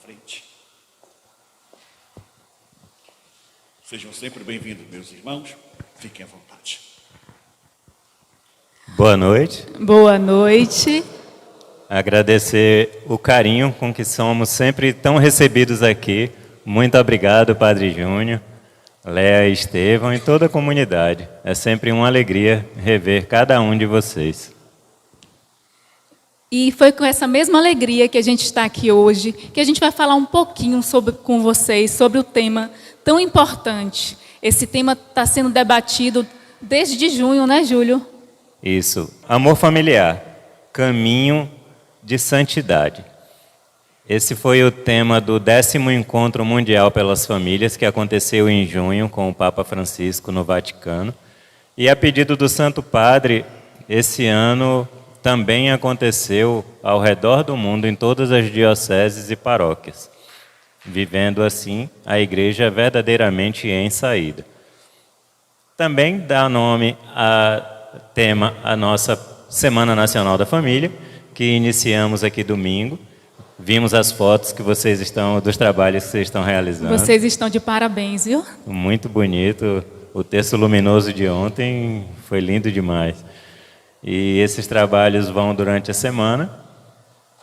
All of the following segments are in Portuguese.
frente. Sejam sempre bem-vindos, meus irmãos. Fiquem à vontade. Boa noite. Boa noite. Agradecer o carinho com que somos sempre tão recebidos aqui. Muito obrigado, Padre Júnior, Léa e Estevão e toda a comunidade. É sempre uma alegria rever cada um de vocês. E foi com essa mesma alegria que a gente está aqui hoje, que a gente vai falar um pouquinho com vocês sobre o tema tão importante. Esse tema está sendo debatido desde junho, né, Júlio? Isso. Amor familiar, caminho de santidade. Esse foi o tema do 10º Encontro Mundial pelas Famílias, que aconteceu em junho com o Papa Francisco no Vaticano. E a pedido do Santo Padre, esse ano também aconteceu ao redor do mundo, em todas as dioceses e paróquias, vivendo assim a Igreja verdadeiramente em saída. Também dá nome a nossa Semana Nacional da Família, que iniciamos aqui domingo. Vimos as fotos que vocês dos trabalhos que vocês estão realizando. Vocês estão de parabéns, viu? Muito bonito. O texto luminoso de ontem foi lindo demais. E esses trabalhos vão durante a semana,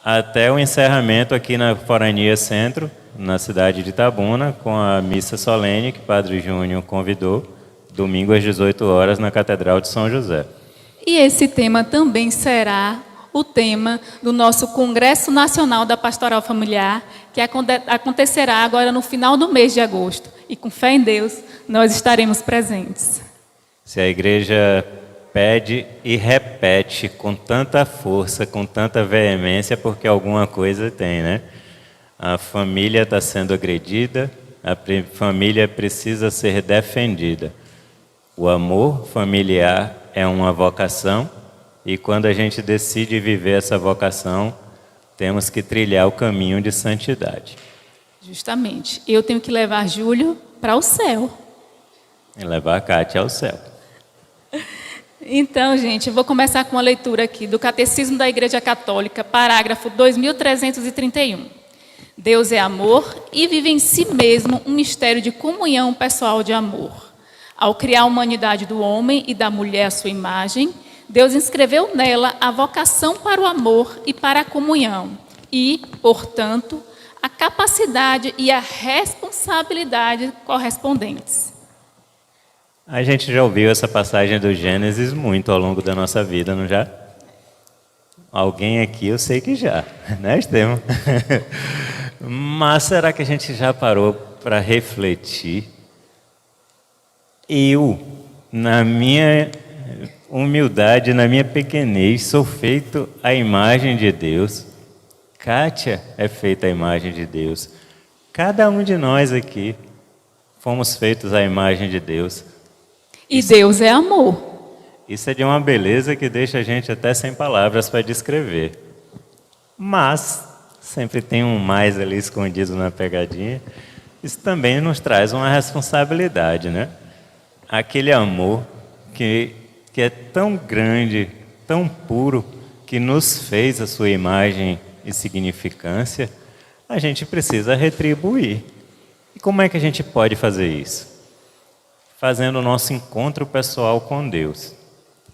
até o encerramento aqui na Forania Centro, na cidade de Itabuna, com a missa solene que o Padre Júnior convidou, domingo às 18 horas, na Catedral de São José. E esse tema também será o tema do nosso Congresso Nacional da Pastoral Familiar, que acontecerá agora no final do mês de agosto. E com fé em Deus, nós estaremos presentes. Se a Igreja pede e repete com tanta força, com tanta veemência, porque alguma coisa tem, né? A família está sendo agredida, a família precisa ser defendida. O amor familiar é uma vocação, e quando a gente decide viver essa vocação, temos que trilhar o caminho de santidade. Justamente. Eu tenho que levar Júlio para o céu. E levar a Kátia ao céu. Então, gente, eu vou começar com uma leitura aqui do Catecismo da Igreja Católica, parágrafo 2331. Deus é amor e vive em si mesmo um mistério de comunhão pessoal de amor. Ao criar a humanidade do homem e da mulher à sua imagem, Deus inscreveu nela a vocação para o amor e para a comunhão e, portanto, a capacidade e a responsabilidade correspondentes. A gente já ouviu essa passagem do Gênesis muito ao longo da nossa vida, não já? Alguém aqui eu sei que já, né, Estevão? Mas será que a gente já parou para refletir? Eu, na minha humildade, na minha pequenez, sou feito à imagem de Deus. Kátia é feita à imagem de Deus. Cada um de nós aqui fomos feitos à imagem de Deus. E Deus é amor. Isso é de uma beleza que deixa a gente até sem palavras para descrever. Mas sempre tem um mais ali escondido na pegadinha. Isso também nos traz uma responsabilidade, né? Aquele amor que é tão grande, tão puro, que nos fez a sua imagem e significância, a gente precisa retribuir. E como é que a gente pode fazer isso? Fazendo o nosso encontro pessoal com Deus.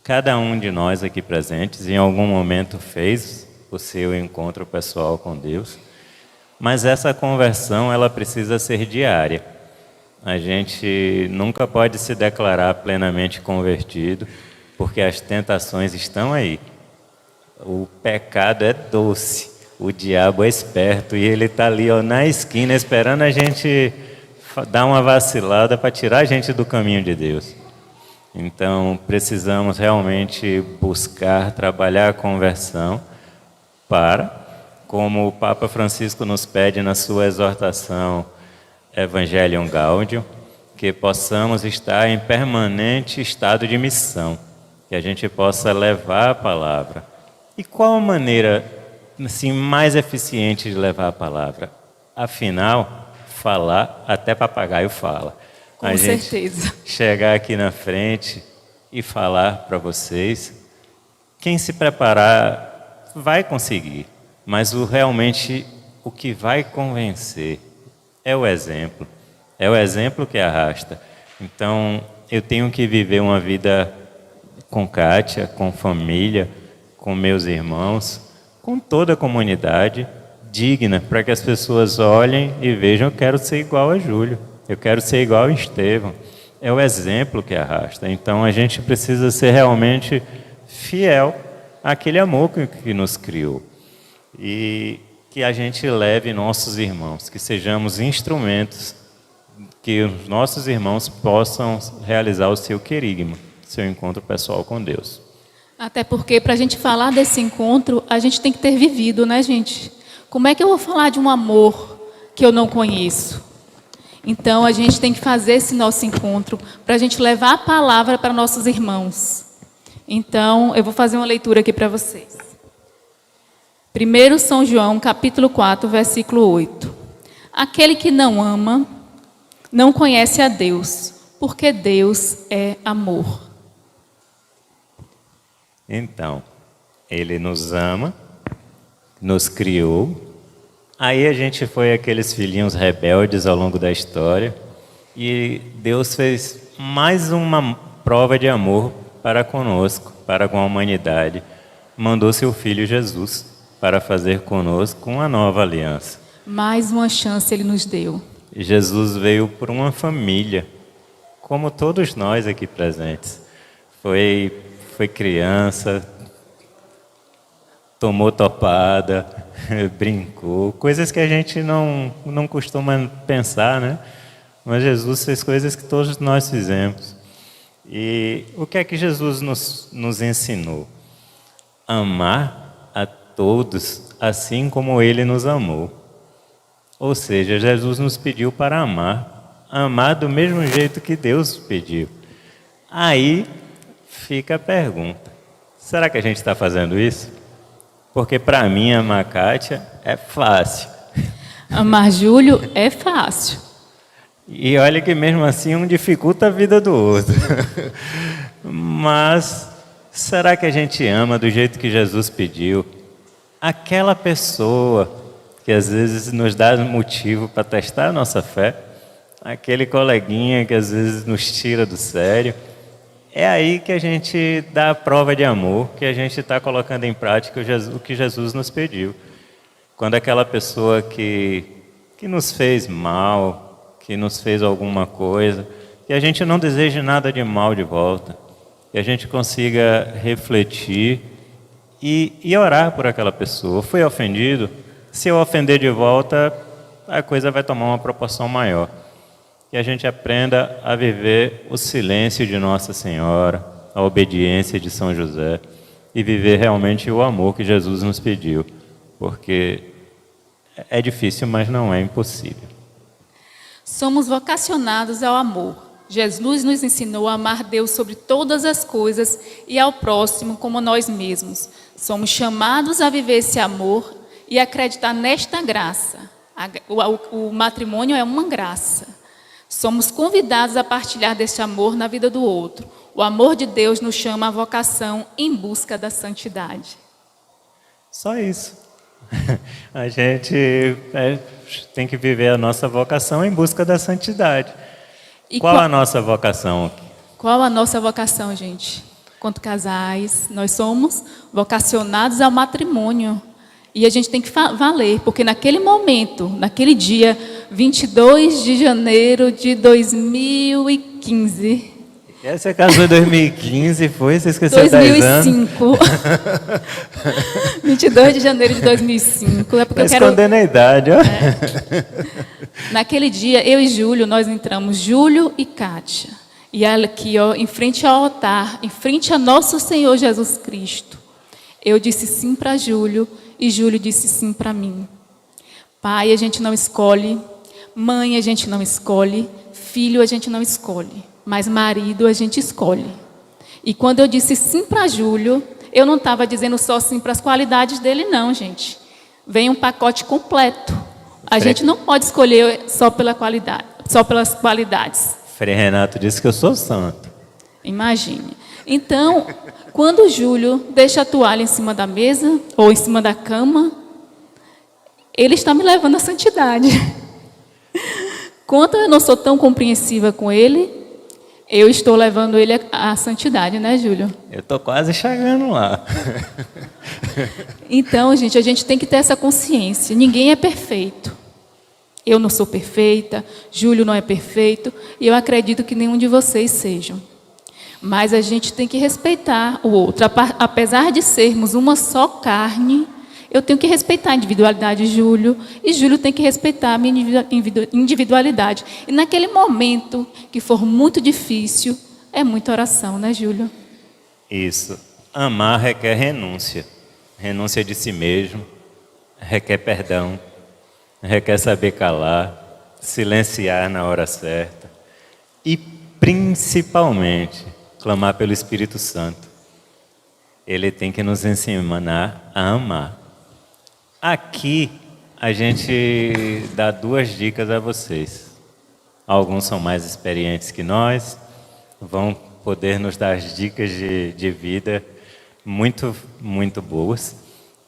Cada um de nós aqui presentes, em algum momento, fez o seu encontro pessoal com Deus, mas essa conversão, ela precisa ser diária. A gente nunca pode se declarar plenamente convertido, porque as tentações estão aí. O pecado é doce, o diabo é esperto, e ele está ali na esquina esperando a gente dar uma vacilada para tirar a gente do caminho de Deus. Então, precisamos realmente buscar, trabalhar a conversão para, como o Papa Francisco nos pede na sua exortação Evangelium Gaudium, que possamos estar em permanente estado de missão, que a gente possa levar a palavra. E qual a maneira assim, mais eficiente de levar a palavra? Afinal, falar, até papagaio fala. Com certeza. Chegar aqui na frente e falar para vocês, quem se preparar vai conseguir, mas realmente o que vai convencer é o exemplo. É o exemplo que arrasta. Então, eu tenho que viver uma vida com Kátia, com família, com meus irmãos, com toda a comunidade, digna, para que as pessoas olhem e vejam: eu quero ser igual a Júlio, eu quero ser igual a Estevão. É o exemplo que arrasta. Então, a gente precisa ser realmente fiel àquele amor que nos criou. E que a gente leve nossos irmãos, que sejamos instrumentos, que os nossos irmãos possam realizar o seu querigma, seu encontro pessoal com Deus. Até porque, para a gente falar desse encontro, a gente tem que ter vivido, né, gente? Como é que eu vou falar de um amor que eu não conheço? Então, a gente tem que fazer esse nosso encontro para a gente levar a palavra para nossos irmãos. Então, eu vou fazer uma leitura aqui para vocês. 1 São João, capítulo 4, versículo 8. Aquele que não ama, não conhece a Deus, porque Deus é amor. Então, Ele nos ama, nos criou. Aí a gente foi aqueles filhinhos rebeldes ao longo da história. E Deus fez mais uma prova de amor para conosco, para com a humanidade. Mandou seu Filho Jesus para fazer conosco uma nova aliança. Mais uma chance Ele nos deu. Jesus veio por uma família, como todos nós aqui presentes. Foi criança, tomou topada, brincou, coisas que a gente não costuma pensar, né? Mas Jesus fez coisas que todos nós fizemos. E o que é que Jesus nos ensinou? Amar a todos assim como Ele nos amou. Ou seja, Jesus nos pediu para amar do mesmo jeito que Deus pediu. Aí fica a pergunta: será que a gente está fazendo isso? Porque para mim amar Kátia é fácil. Amar Júlio é fácil. E olha que mesmo assim um dificulta a vida do outro. Mas será que a gente ama do jeito que Jesus pediu? Aquela pessoa que às vezes nos dá motivo para testar a nossa fé, aquele coleguinha que às vezes nos tira do sério, é aí que a gente dá a prova de amor, que a gente está colocando em prática o que Jesus nos pediu. Quando aquela pessoa que nos fez mal, que nos fez alguma coisa, que a gente não deseje nada de mal de volta, que a gente consiga refletir e orar por aquela pessoa. Foi ofendido? Se eu ofender de volta, a coisa vai tomar uma proporção maior. Que a gente aprenda a viver o silêncio de Nossa Senhora, a obediência de São José e viver realmente o amor que Jesus nos pediu. Porque é difícil, mas não é impossível. Somos vocacionados ao amor. Jesus nos ensinou a amar Deus sobre todas as coisas e ao próximo como nós mesmos. Somos chamados a viver esse amor e acreditar nesta graça. O matrimônio é uma graça. Somos convidados a partilhar deste amor na vida do outro. O amor de Deus nos chama à vocação em busca da santidade. Só isso. A gente tem que viver a nossa vocação em busca da santidade. E Qual a nossa vocação? Qual a nossa vocação, gente? Quanto casais, nós somos vocacionados ao matrimônio. E a gente tem que valer, porque naquele momento, naquele dia, 22 de janeiro de 2015... Essa casou em 2015, foi? Você esqueceu 10 anos? 2005. 22 de janeiro de 2005. É porque Está escondendo a idade, ó. Naquele dia, eu e Júlio, nós entramos, Júlio e Kátia. E aqui, ó, em frente ao altar, em frente a nosso Senhor Jesus Cristo. Eu disse sim para Júlio e Júlio disse sim para mim. Pai, a gente não escolhe. Mãe, a gente não escolhe. Filho, a gente não escolhe. Mas marido a gente escolhe. E quando eu disse sim para Júlio, eu não estava dizendo só sim para as qualidades dele, não, gente. Vem um pacote completo. A gente não pode escolher só pela qualidade, só pelas qualidades. Frei Renato disse que eu sou santo. Imagine. Então, quando o Júlio deixa a toalha em cima da mesa ou em cima da cama, Ele está me levando à santidade. Quanto eu não sou tão compreensiva com Ele, eu estou levando Ele à santidade, né, Júlio? Eu estou quase chegando lá. Então, gente, a gente tem que ter essa consciência. Ninguém é perfeito. Eu não sou perfeita, Júlio não é perfeito, e eu acredito que nenhum de vocês sejam. Mas a gente tem que respeitar o outro. Apesar de sermos uma só carne, eu tenho que respeitar a individualidade de Júlio, e Júlio tem que respeitar a minha individualidade. E naquele momento que for muito difícil, é muita oração, né, Júlio? Isso. Amar requer renúncia. Renúncia de si mesmo, requer perdão, requer saber calar, silenciar na hora certa e, principalmente, clamar pelo Espírito Santo. Ele tem que nos ensinar a amar. Aqui, a gente dá 2 dicas a vocês. Alguns são mais experientes que nós, vão poder nos dar as dicas de vida muito, muito boas,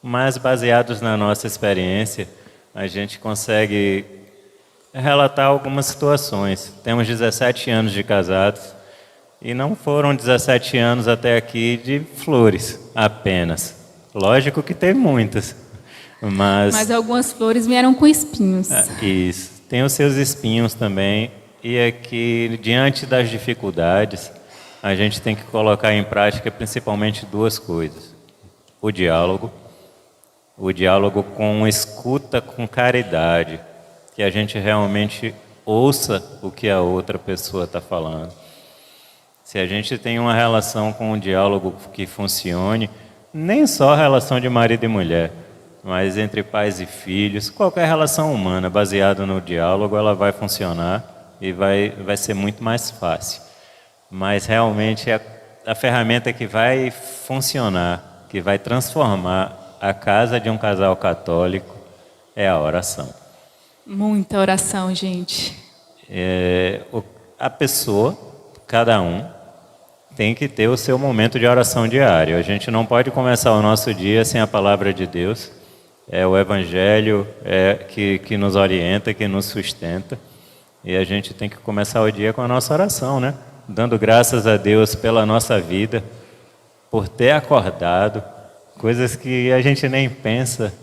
mas baseados na nossa experiência, a gente consegue relatar algumas situações. Temos 17 anos de casados e não foram 17 anos até aqui de flores apenas. Lógico que tem muitas, mas algumas flores vieram com espinhos. Isso. Tem os seus espinhos também, e é que diante das dificuldades, a gente tem que colocar em prática principalmente 2 coisas. O diálogo com escuta, com caridade, que a gente realmente ouça o que a outra pessoa está falando. Se a gente tem uma relação com um diálogo que funcione, nem só a relação de marido e mulher, mas entre pais e filhos, qualquer relação humana baseada no diálogo, ela vai funcionar e vai ser muito mais fácil. Mas realmente a ferramenta que vai funcionar, que vai transformar a casa de um casal católico é a oração. Muita oração, gente. A pessoa, cada um, tem que ter o seu momento de oração diário. A gente não pode começar o nosso dia sem a palavra de Deus. É o Evangelho que nos orienta, que nos sustenta. E a gente tem que começar o dia com a nossa oração, né? Dando graças a Deus pela nossa vida, por ter acordado, coisas que a gente nem pensa,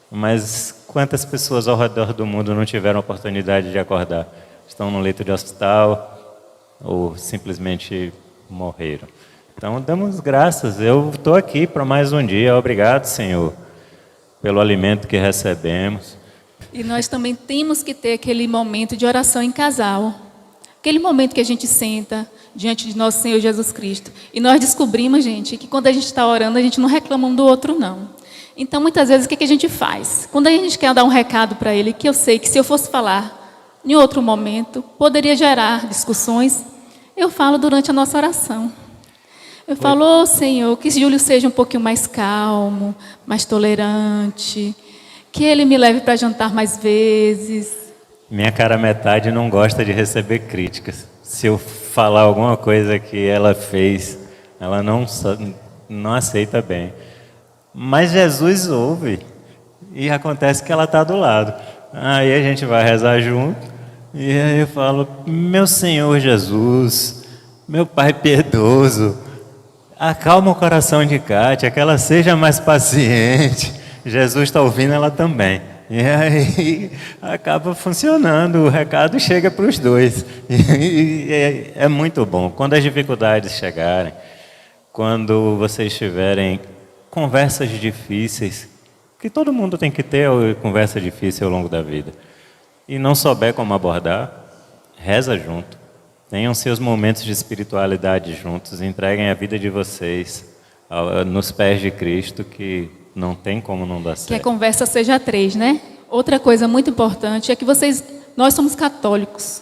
mas quantas pessoas ao redor do mundo não tiveram oportunidade de acordar? Estão no leito de hospital ou simplesmente morreram. Então, damos graças. Eu estou aqui para mais um dia. Obrigado, Senhor, pelo alimento que recebemos. E nós também temos que ter aquele momento de oração em casal. Aquele momento que a gente senta diante de nosso Senhor Jesus Cristo. E nós descobrimos, gente, que quando a gente está orando, a gente não reclama um do outro, não. Então, muitas vezes, o que a gente faz? Quando a gente quer dar um recado para Ele, que eu sei que se eu fosse falar em outro momento, poderia gerar discussões, eu falo durante a nossa oração. Eu falo, Senhor, que Júlio seja um pouquinho mais calmo, mais tolerante, que ele me leve para jantar mais vezes. Minha cara metade não gosta de receber críticas. Se eu falar alguma coisa que ela fez, ela não aceita bem. Mas Jesus ouve e acontece que ela está do lado. Aí a gente vai rezar junto e aí eu falo, meu Senhor Jesus, meu Pai piedoso, acalma o coração de Kátia, que ela seja mais paciente. Jesus está ouvindo ela também. E aí acaba funcionando, o recado chega para os dois. E é muito bom. Quando as dificuldades chegarem, quando vocês tiverem conversas difíceis, que todo mundo tem que ter conversa difícil ao longo da vida, e não souber como abordar, reza junto. Tenham seus momentos de espiritualidade juntos, entreguem a vida de vocês nos pés de Cristo, que não tem como não dar certo. Que a conversa seja a 3, né? Outra coisa muito importante é que nós somos católicos.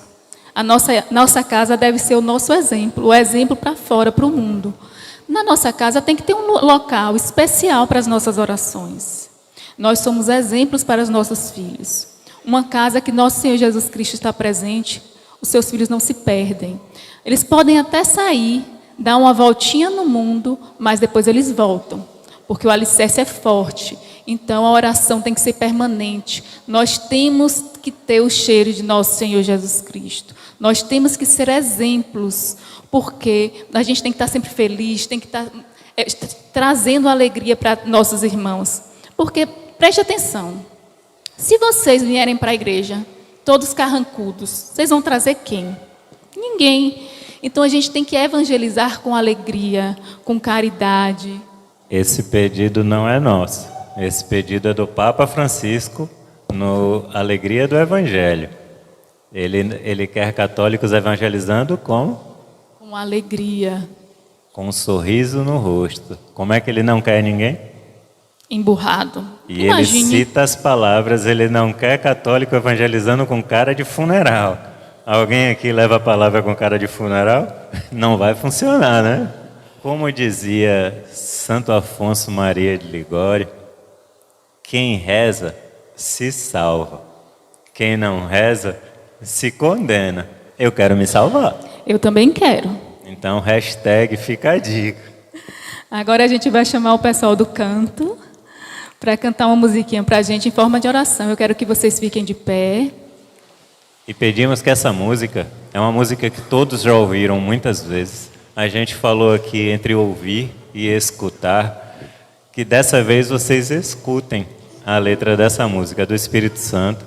A nossa casa deve ser o nosso exemplo, o exemplo para fora, para o mundo. Na nossa casa tem que ter um local especial para as nossas orações. Nós somos exemplos para os nossos filhos. Uma casa que nosso Senhor Jesus Cristo está presente, os seus filhos não se perdem. Eles podem até sair, dar uma voltinha no mundo, mas depois eles voltam. porque o alicerce é forte. Então, a oração tem que ser permanente. Nós temos que ter o cheiro de nosso Senhor Jesus Cristo. Nós temos que ser exemplos, porque a gente tem que estar sempre feliz, tem que estar trazendo alegria para nossos irmãos. Porque, preste atenção, se vocês vierem para a igreja, todos carrancudos, vocês vão trazer quem? Ninguém. Então, a gente tem que evangelizar com alegria, com caridade. Esse pedido não é nosso. Esse pedido é do Papa Francisco, no Alegria do Evangelho. Ele quer católicos evangelizando como? Com alegria. Com um sorriso no rosto. Como é que ele não quer ninguém? Emburrado. E Imagine. ele cita as palavras, ele não quer católico evangelizando com cara de funeral. Alguém aqui leva a palavra com cara de funeral? Não vai funcionar, né? Como dizia Santo Afonso Maria de Ligório, quem reza se salva. Quem não reza se condena. Eu quero me salvar. Eu também quero. Então, hashtag fica a dica. Agora a gente vai chamar o pessoal do canto para cantar uma musiquinha para a gente em forma de oração. Eu quero que vocês fiquem de pé. E pedimos que essa música é uma música que todos já ouviram muitas vezes. A gente falou aqui entre ouvir e escutar, que dessa vez vocês escutem a letra dessa música do Espírito Santo,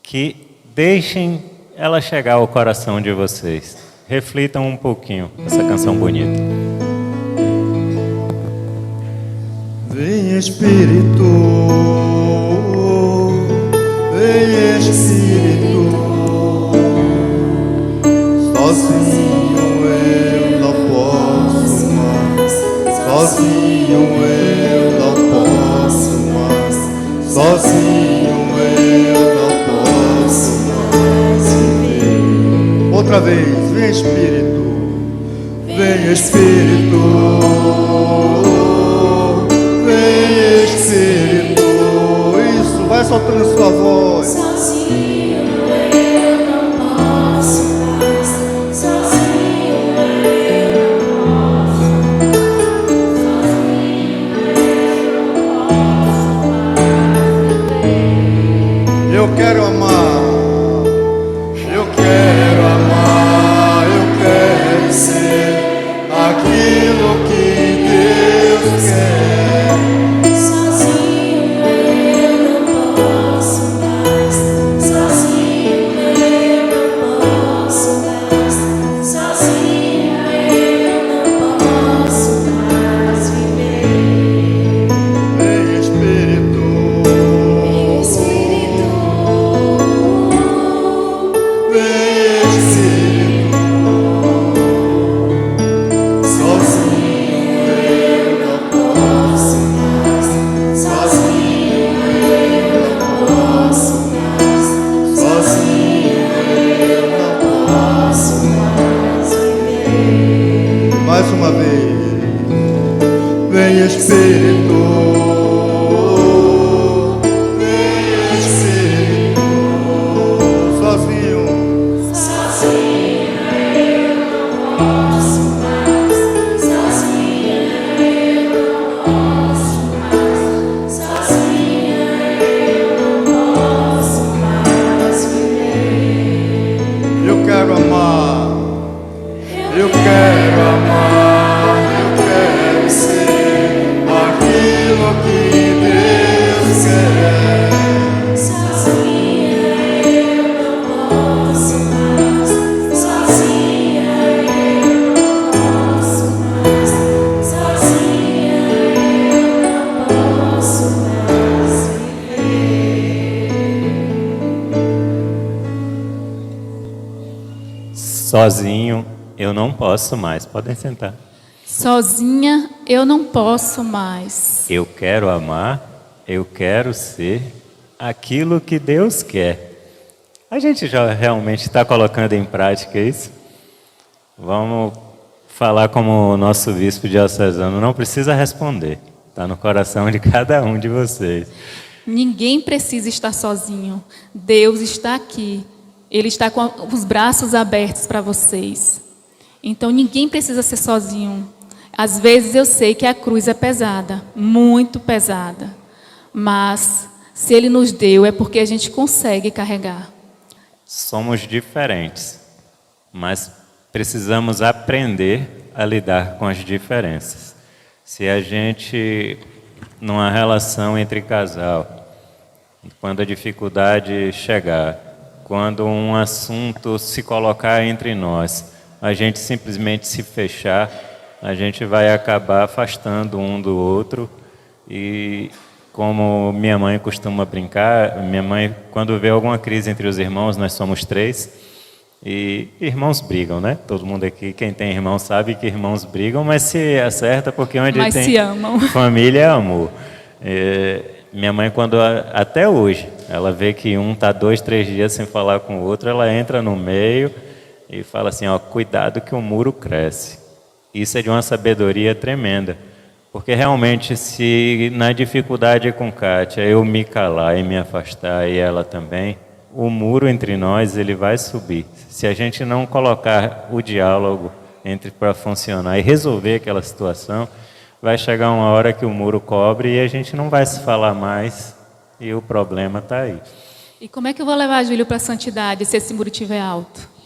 que deixem ela chegar ao coração de vocês. Reflitam um pouquinho essa canção bonita. Vem Espírito, vem Espírito, sozinho eu não posso mais, sozinho eu não posso mais, sozinho eu não posso mais viver. Outra vez, vem Espírito, vem Espírito, vem Espírito. Isso, vai soltando a sua voz. Sozinho eu não posso mais, sozinho eu não posso, sozinho eu não posso mais. Eu quero amar, eu quero amar, eu quero ser aquilo que Deus quer. Sozinho eu não posso mais, sozinho eu não posso mais, sozinho eu não posso mais viver. Vem Espírito, Espírito, vem Espírito, sozinho eu não posso mais, sozinho eu não posso mais, sozinho eu não posso mais viver. Mais uma vez, vem Espírito, vem Espírito, sozinho. Sozinho eu não posso mais, sozinho eu não posso mais, sozinho eu não posso mais viver. Eu quero amar, eu quero amar, eu quero ser aquilo que Deus quer. Sozinho eu não posso mais, sozinho eu não posso mais, sozinho eu não posso mais viver. Sozinho eu não posso mais. Podem sentar. Sozinha eu não posso mais. Eu quero amar, eu quero ser aquilo que Deus quer. A gente já realmente está colocando em prática isso? Vamos falar como o nosso bispo diocesano, não precisa responder. Está no coração de cada um de vocês. Ninguém precisa estar sozinho. Deus está aqui. Ele está com os braços abertos para vocês. Então, ninguém precisa ser sozinho. Às vezes eu sei que a cruz é pesada, muito pesada, mas se Ele nos deu é porque a gente consegue carregar. Somos diferentes, mas precisamos aprender a lidar com as diferenças. Se a gente, numa relação entre casal, quando a dificuldade chegar, quando um assunto se colocar entre nós, a gente simplesmente se fechar, a gente vai acabar afastando um do outro. E como minha mãe costuma brincar, minha mãe, quando vê alguma crise entre os irmãos, nós somos 3, e irmãos brigam, né? Todo mundo aqui, quem tem irmão sabe que irmãos brigam, mas se acerta porque onde Mas tem se amam. família é amor. Minha mãe, até hoje, ela vê que um está 2, 3 dias sem falar com o outro, ela entra no meio e fala assim, ó, cuidado que o muro cresce. Isso é de uma sabedoria tremenda, porque realmente se na dificuldade com Kátia eu me calar e me afastar e ela também, o muro entre nós ele vai subir. Se a gente não colocar o diálogo para funcionar e resolver aquela situação, vai chegar uma hora que o muro cobre e a gente não vai se falar mais e o problema está aí. E como é que eu vou levar Júlio para a santidade se esse muro estiver alto?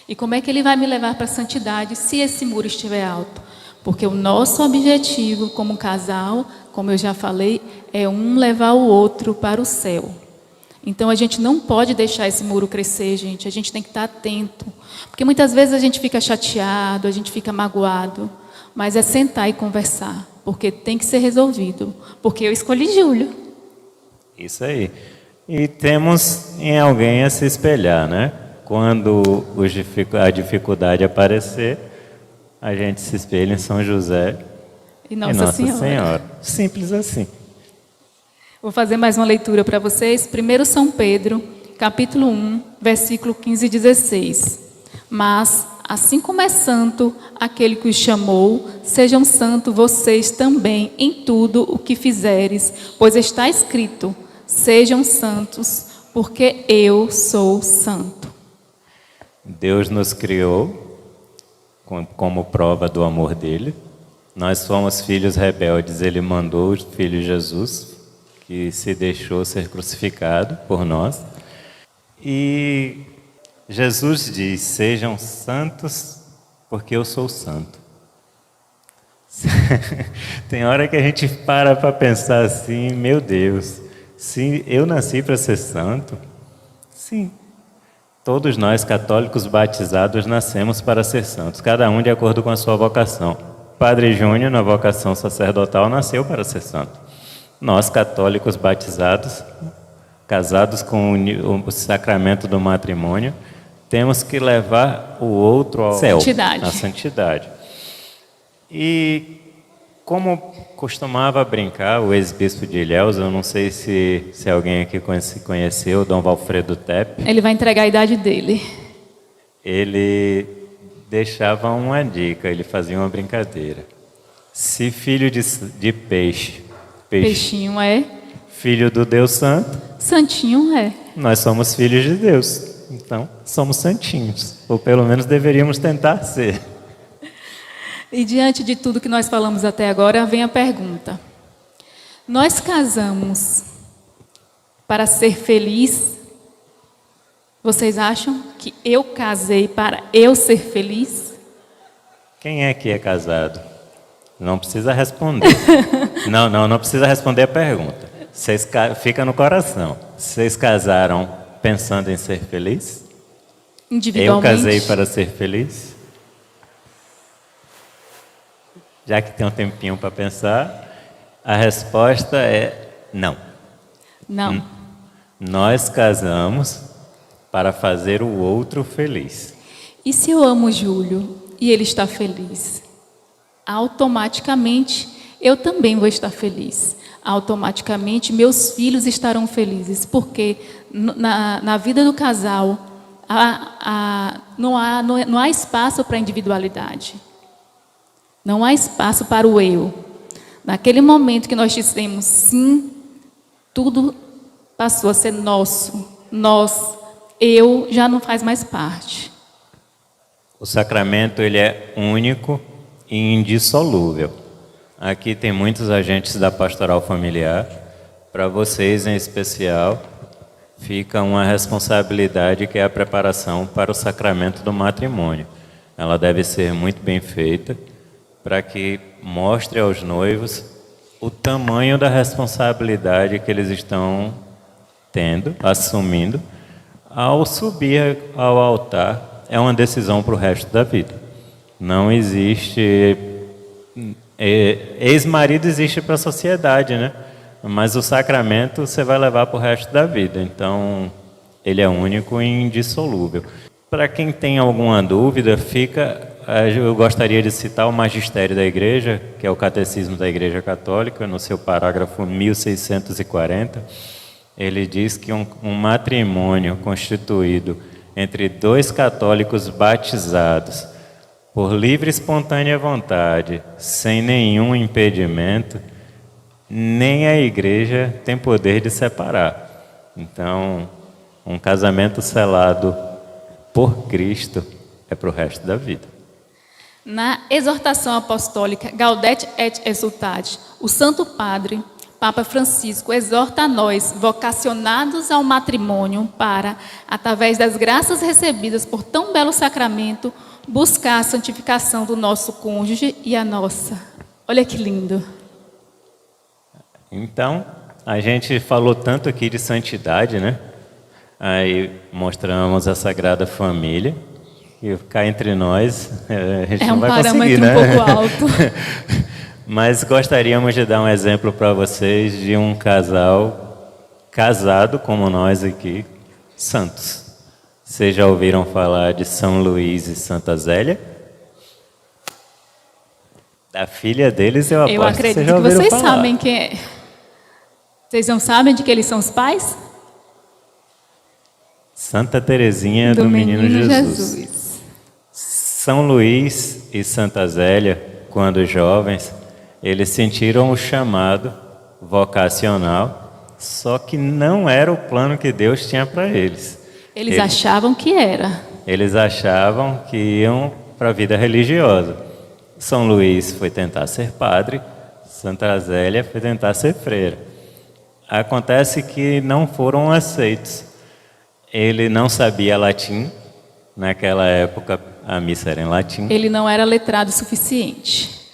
E como é que ele vai me levar para a santidade se esse muro estiver alto? Porque o nosso objetivo como casal, como eu já falei, é um levar o outro para o céu. Então a gente não pode deixar esse muro crescer, gente. A gente tem que estar atento. Porque muitas vezes a gente fica chateado, a gente fica magoado. Mas é sentar e conversar. Porque tem que ser resolvido. Porque eu escolhi Júlio. Isso aí. E temos em alguém a se espelhar, né? Quando a dificuldade aparecer, a gente se espelha em São José E Nossa Senhora. Simples assim. Vou fazer mais uma leitura para vocês. 1 São Pedro, capítulo 1, versículo 15 e 16. Mas, assim como é santo aquele que os chamou, sejam santos vocês também em tudo o que fizeres, pois está escrito, sejam santos, porque eu sou santo. Deus nos criou como prova do amor dele. Nós fomos filhos rebeldes, ele mandou o Filho Jesus, que se deixou ser crucificado por nós. E Jesus diz, sejam santos, porque eu sou santo. Tem hora que a gente para pensar assim, meu Deus, se eu nasci para ser santo, sim. Todos nós, católicos batizados, nascemos para ser santos, cada um de acordo com a sua vocação. Padre Júnior, na vocação sacerdotal, nasceu para ser santo. Nós, católicos batizados, casados com o sacramento do matrimônio, temos que levar o outro ao céu, à santidade. E como costumava brincar o ex-bispo de Ilhéus, eu não sei se alguém aqui conheceu, Dom Valfredo Tepe. Ele vai entregar a idade dele. Ele deixava uma dica, ele fazia uma brincadeira. Se filho de peixe, Peixinho é. Filho do Deus Santo. Santinho é. Nós somos filhos de Deus, então somos santinhos, ou pelo menos deveríamos tentar ser. E diante de tudo que nós falamos até agora, vem a pergunta. Nós casamos para ser feliz? Vocês acham que eu casei para eu ser feliz? Quem é que é casado? Não precisa responder. não precisa responder a pergunta. Fica no coração. Vocês casaram pensando em ser feliz? Individualmente. Eu casei para ser feliz? Já que tem um tempinho para pensar, a resposta é não. Não. Nós casamos para fazer o outro feliz. E se eu amo o Júlio e ele está feliz? Automaticamente eu também vou estar feliz. Automaticamente meus filhos estarão felizes. Porque na vida do casal não há espaço para individualidade. Não há espaço para o eu. Naquele momento que nós dissemos sim, tudo passou a ser nosso. Eu já não faz mais parte. O sacramento ele é único e indissolúvel. Aqui tem muitos agentes da pastoral familiar. Para vocês, em especial, fica uma responsabilidade que é a preparação para o sacramento do matrimônio. Ela deve ser muito bem feita para que mostre aos noivos o tamanho da responsabilidade que eles estão tendo, assumindo. Ao subir ao altar, é uma decisão para o resto da vida. Não existe... Ex-marido existe para a sociedade, né? Mas o sacramento você vai levar para o resto da vida. Então, ele é único e indissolúvel. Para quem tem alguma dúvida, eu gostaria de citar o Magistério da Igreja, que é o Catecismo da Igreja Católica, no seu parágrafo 1640. Ele diz que um matrimônio constituído entre dois católicos batizados por livre e espontânea vontade, sem nenhum impedimento, nem a Igreja tem poder de separar. Então, um casamento selado por Cristo é para o resto da vida. Na exortação apostólica Gaudete et Exsultate, o Santo Padre, Papa Francisco, exorta a nós, vocacionados ao matrimônio, para, através das graças recebidas por tão belo sacramento, buscar a santificação do nosso cônjuge e a nossa. Olha que lindo. Então, a gente falou tanto aqui de santidade, né? Aí mostramos a Sagrada Família. E cá entre nós, a gente não vai conseguir, né? É um parâmetro um pouco alto. Mas gostaríamos de dar um exemplo para vocês de um casal casado, como nós aqui, santos. Vocês já ouviram falar de São Luís e Santa Zélia? Da filha deles, eu aposto Eu acredito que vocês já que ouviram vocês falar. sabem quem é. Vocês não sabem de que eles são os pais? Santa Teresinha do Menino Jesus. São Luís e Santa Zélia, quando jovens, eles sentiram o chamado vocacional, só que não era o plano que Deus tinha para eles. Eles achavam que era. Eles achavam que iam para a vida religiosa. São Luís foi tentar ser padre, Santa Zélia foi tentar ser freira. Acontece que não foram aceitos. Ele não sabia latim, naquela época a missa era em latim. Ele não era letrado o suficiente.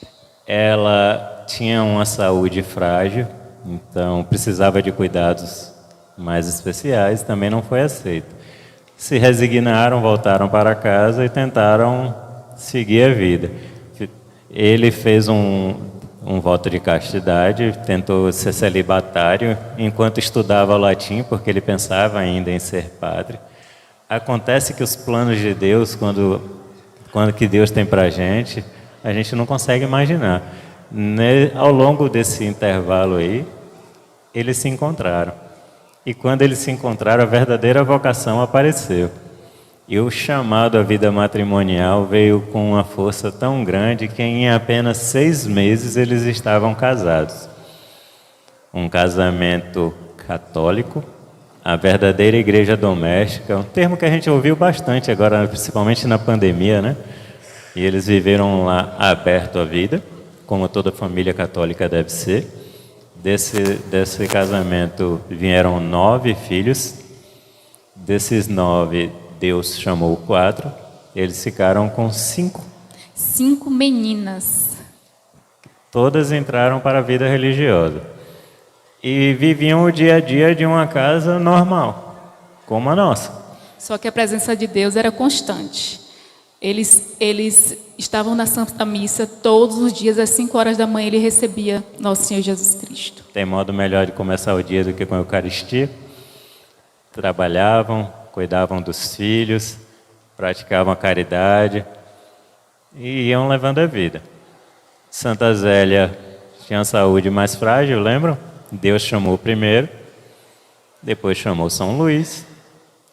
Ela tinha uma saúde frágil, então precisava de cuidados mais especiais, também não foi aceito. Se resignaram, voltaram para casa e tentaram seguir a vida. Ele fez um voto de castidade, tentou ser celibatário enquanto estudava o latim, porque ele pensava ainda em ser padre. Acontece que os planos de Deus, quando que Deus tem para a gente não consegue imaginar. Ao longo desse intervalo aí, eles se encontraram. E quando eles se encontraram, a verdadeira vocação apareceu. E o chamado à vida matrimonial veio com uma força tão grande que em apenas 6 meses eles estavam casados. Um casamento católico, a verdadeira igreja doméstica, um termo que a gente ouviu bastante agora, principalmente na pandemia, né? E eles viveram lá aberto à vida, como toda família católica deve ser. Desse casamento vieram 9 filhos. Desses 9, Deus chamou 4, eles ficaram com 5. 5 meninas. Todas entraram para a vida religiosa. E viviam o dia a dia de uma casa normal, como a nossa. Só que a presença de Deus era constante. Eles estavam na Santa Missa todos os dias, às 5 horas da manhã, ele recebia Nosso Senhor Jesus Cristo. Tem modo melhor de começar o dia do que com a Eucaristia. Trabalhavam, cuidavam dos filhos, praticavam a caridade e iam levando a vida. Santa Zélia tinha a saúde mais frágil, lembram? Deus chamou primeiro, depois chamou São Luís.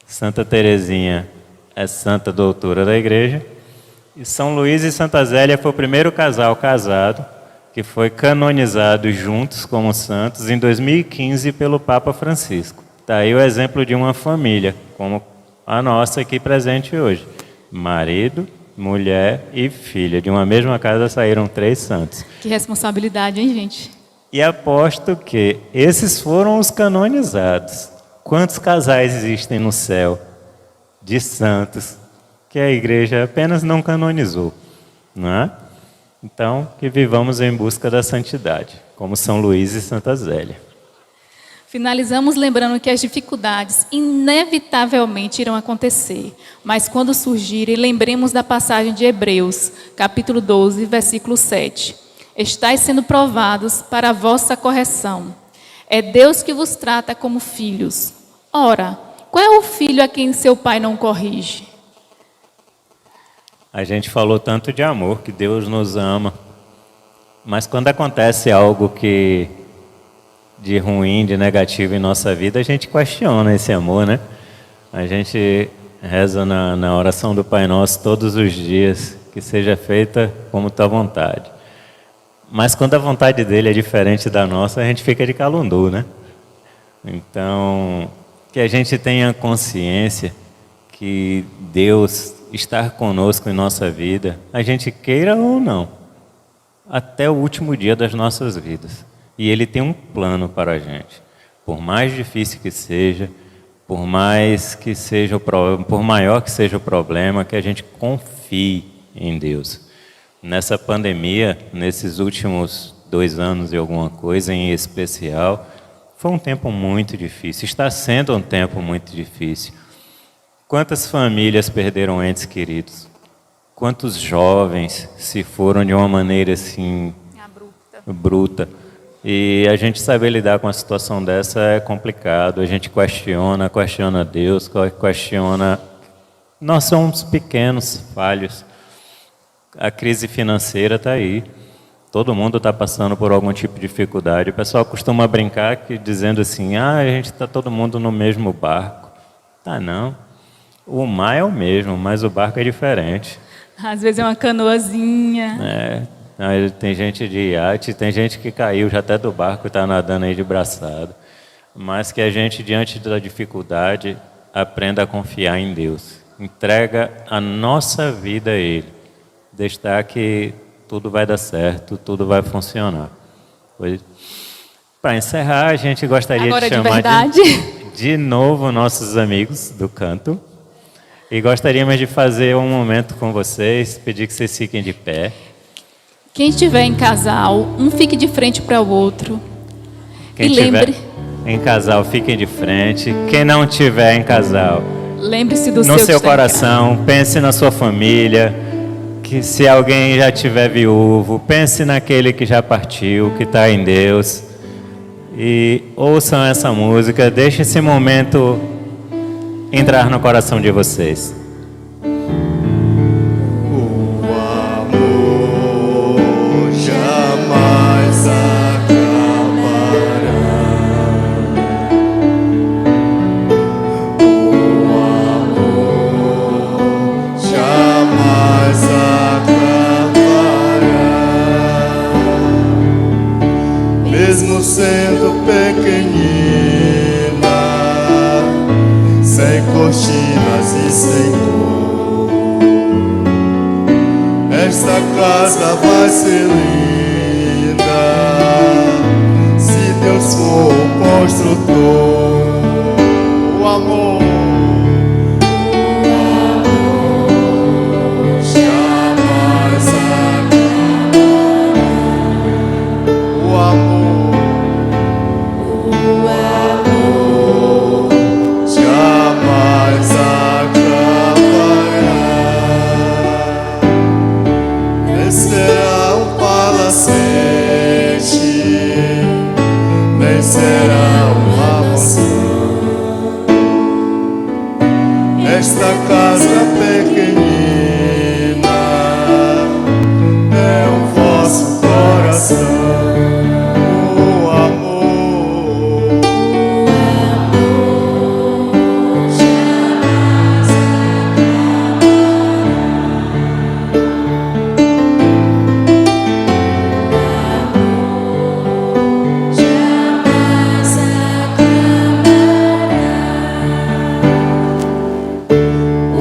Santa Teresinha é santa doutora da igreja. E São Luís e Santa Zélia foi o primeiro casal casado que foi canonizado juntos como santos em 2015 pelo Papa Francisco. Está aí o exemplo de uma família, como a nossa aqui presente hoje. Marido, mulher e filha. De uma mesma casa saíram 3 santos. Que responsabilidade, hein, gente? E aposto que esses foram os canonizados. Quantos casais existem no céu de santos que a igreja apenas não canonizou, não é? Então, que vivamos em busca da santidade, como São Luís e Santa Zélia. Finalizamos lembrando que as dificuldades inevitavelmente irão acontecer, mas quando surgirem, lembremos da passagem de Hebreus, capítulo 12, versículo 7. Estais sendo provados para a vossa correção. É Deus que vos trata como filhos. Ora, qual é o filho a quem seu pai não corrige? A gente falou tanto de amor, que Deus nos ama, mas quando acontece algo de ruim, de negativo em nossa vida, a gente questiona esse amor, né? A gente reza na oração do Pai Nosso todos os dias, que seja feita como tua vontade. Mas quando a vontade dele é diferente da nossa, a gente fica de calundu, né? Então, que a gente tenha consciência que Deus está conosco em nossa vida, a gente queira ou não, até o último dia das nossas vidas. E Ele tem um plano para a gente. Por mais difícil que seja, por maior que seja o problema, que a gente confie em Deus. Nessa pandemia, nesses últimos 2 anos e alguma coisa em especial, foi um tempo muito difícil, está sendo um tempo muito difícil. Quantas famílias perderam entes queridos? Quantos jovens se foram de uma maneira assim, bruta? E a gente saber lidar com uma situação dessa é complicado. A gente questiona Deus, questiona... Nós somos pequenos, falhos. A crise financeira está aí. Todo mundo está passando por algum tipo de dificuldade. O pessoal costuma brincar dizendo assim, a gente está todo mundo no mesmo barco. Tá, não. O mar é o mesmo, mas o barco é diferente. Às vezes é uma canoazinha. Aí tem gente de iate, tem gente que caiu já até do barco e está nadando aí de braçada. Mas que a gente, diante da dificuldade, aprenda a confiar em Deus. Entrega a nossa vida a Ele. Deixar que tudo vai dar certo, tudo vai funcionar. Para encerrar, a gente gostaria Agora de chamar de novo nossos amigos do canto. E gostaríamos de fazer um momento com vocês, pedir que vocês fiquem de pé. Quem estiver em casal, um fique de frente para o outro. Quem E lembre... em casal, fiquem de frente. Quem não estiver em casal, lembre-se do no seu que coração, pense na sua família. Que se alguém já estiver viúvo, pense naquele que já partiu, que está em Deus. E ouçam essa música, deixe esse momento entrar no coração de vocês. O amor jamais acabará. O amor jamais acabará. Mesmo sendo pequenina, sem cortinas e sem cor, esta casa vai ser linda, se Deus for o construtor. O amor jamais acabará. O amor jamais acabará. Nem será um palacete, nem será uma mansão. Esta casa pequenina é o vosso coração. O amor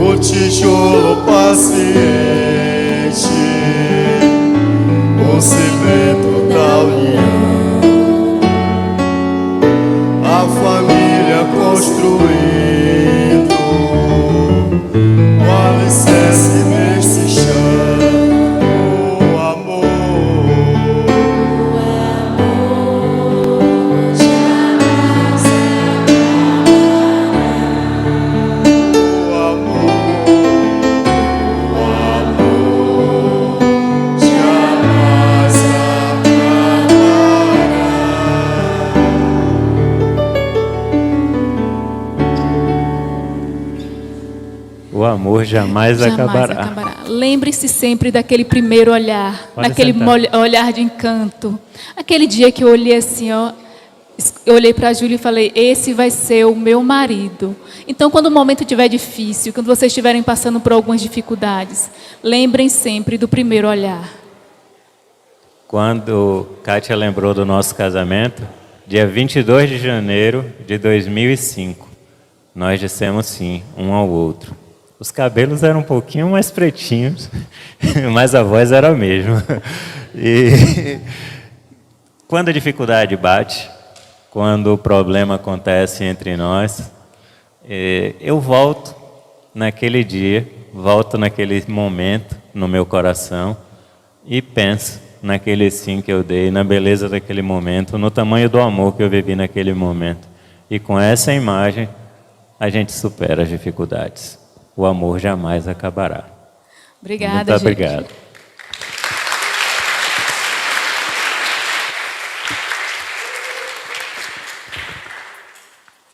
o tijolo paciente O amor jamais acabará. Lembre-se sempre daquele primeiro olhar, Pode daquele sentar. olhar de encanto. Aquele dia que eu olhei assim, ó, eu olhei para a Júlia e falei, esse vai ser o meu marido. Então, quando o momento estiver difícil, quando vocês estiverem passando por algumas dificuldades, lembrem sempre do primeiro olhar. Quando Kátia lembrou do nosso casamento, dia 22 de janeiro de 2005, nós dissemos sim, um ao outro. Os cabelos eram um pouquinho mais pretinhos, mas a voz era a mesma. E quando a dificuldade bate, quando o problema acontece entre nós, eu volto naquele dia, volto naquele momento no meu coração e penso naquele sim que eu dei, na beleza daquele momento, no tamanho do amor que eu vivi naquele momento. E com essa imagem, a gente supera as dificuldades. O amor jamais acabará. Obrigada, Muito gente. obrigado.